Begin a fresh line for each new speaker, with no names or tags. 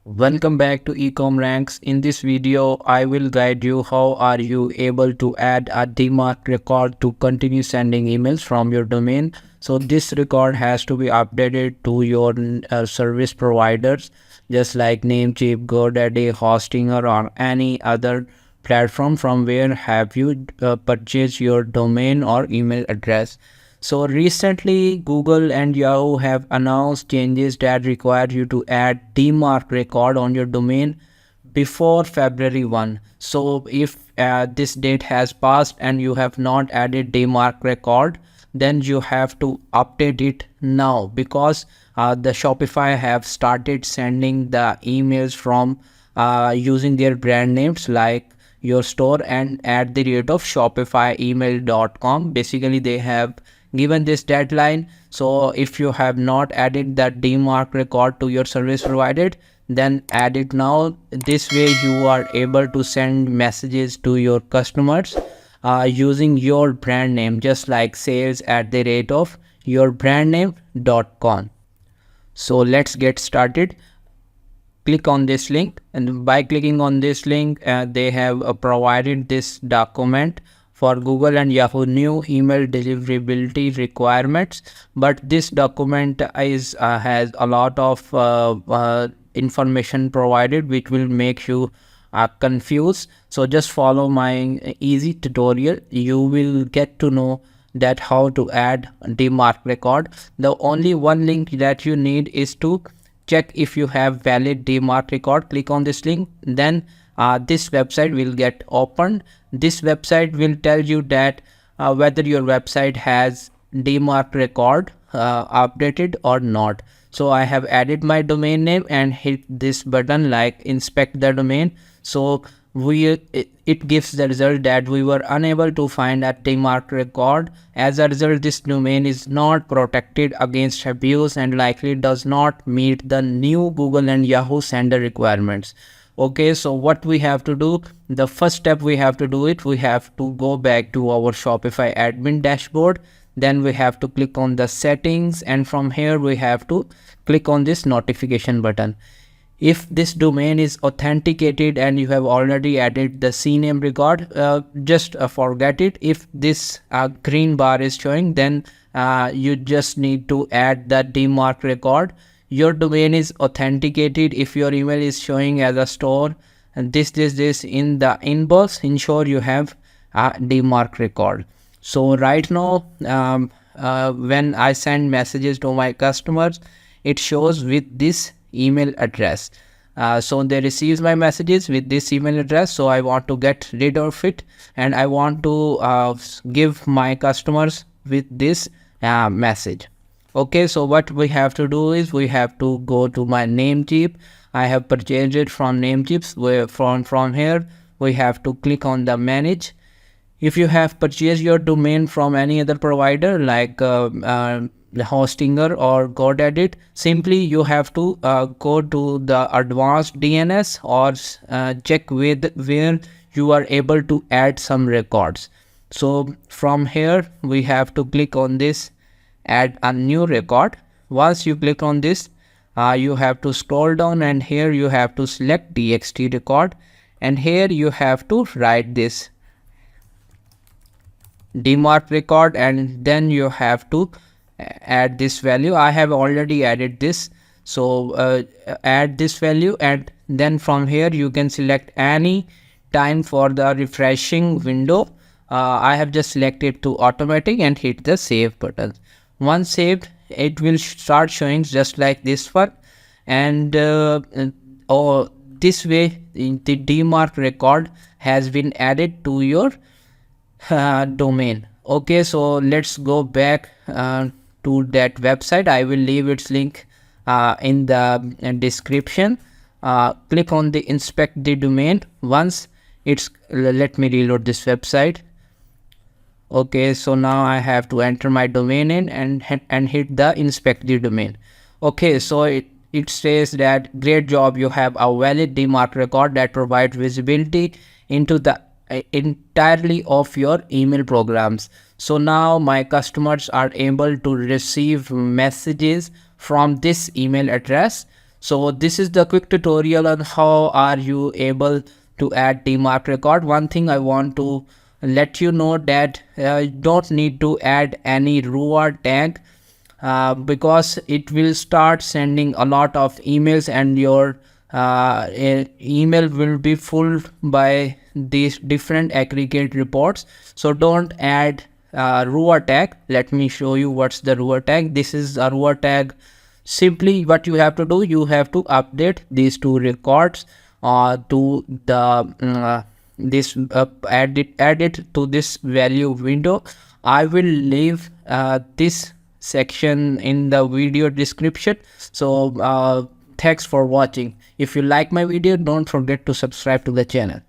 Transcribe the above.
Welcome back to Ecom Ranks. In this video, I will guide you how are you able to add a DMARC record to continue sending emails from your domain. So this record has to be updated to your service providers, just like Namecheap, GoDaddy, Hostinger, or any other platform from where have you purchased your domain or email address. So recently, Google and Yahoo have announced changes that require you to add DMARC record on your domain before February 1. So if this date has passed and you have not added DMARC record, then you have to update it now, because the Shopify have started sending the emails from using their brand names like your store and at the rate of shopifyemail.com. Basically, they have given this deadline. So if you have not added that DMARC record to your service provider, then add it now. This way you are able to send messages to your customers using your brand name, just like sales at the rate of your brand name.com. So let's get started. Click on this link, and by clicking on this link, they have provided this document for Google and Yahoo new email deliverability requirements. But this document is has a lot of information provided which will make you confused. So just follow my easy tutorial. You will get to know that how to add DMARC record. The only one link that you need is to check if you have valid DMARC record. Click on this link, then this website will get opened. This website will tell you that whether your website has DMARC record updated or not. So I have added my domain name and hit this button like inspect the domain. So it gives the result that we were unable to find a DMARC record. As a result, this domain is not protected against abuse and likely does not meet the new Google and Yahoo sender requirements. Okay, so what we have to do, the first step we have to do it, we have to go back to our Shopify admin dashboard. Then we have to click on the settings, and from here we have to click on this notification button. If this domain is authenticated and you have already added the CNAME record, just forget it. If this green bar is showing, then you just need to add the DMARC record. Your domain is authenticated. If your email is showing as a store and this in the inbox, ensure you have a DMARC record. So right now, when I send messages to my customers, it shows with this email address. So they receive my messages with this email address. So I want to get rid of it, and I want to give my customers with this message. Okay, so what we have to do is we have to go to my Namecheap. I have purchased it from Namecheap. From here we have to click on the manage. If you have purchased your domain from any other provider like Hostinger or GoDaddy, simply you have to go to the advanced DNS or check with where you are able to add some records. So from here we have to click on this add a new record. Once you click on this, you have to scroll down, and here you have to select txt record, and here you have to write this DMARC record, and then you have to add this value. I have already added this, so add this value, and then from here you can select any time for the refreshing window. I have just selected to automatic and hit the save button. Once saved, it will start showing just like this one, and this way the DMARC record has been added to your domain. Okay, so let's go back to that website. I will leave its link in the description. Click on the inspect the domain. Once it's let me reload this website. Okay, so now I have to enter my domain in and hit the inspect the domain. Okay, so it says that great job, you have a valid DMARC record that provides visibility into the entirely of your email programs. So now my customers are able to receive messages from this email address. So this is the quick tutorial on how are you able to add DMARC record. One thing I want to let you know that you don't need to add any reward tag because it will start sending a lot of emails and your email will be full by these different aggregate reports. So don't add reward tag. Let me show you what's the reward tag. This is a reward tag. Simply what you have to do, you have to update these two records to the add it to this value window. I will leave this section in the video description. So thanks for watching. If you like my video, don't forget to subscribe to the channel.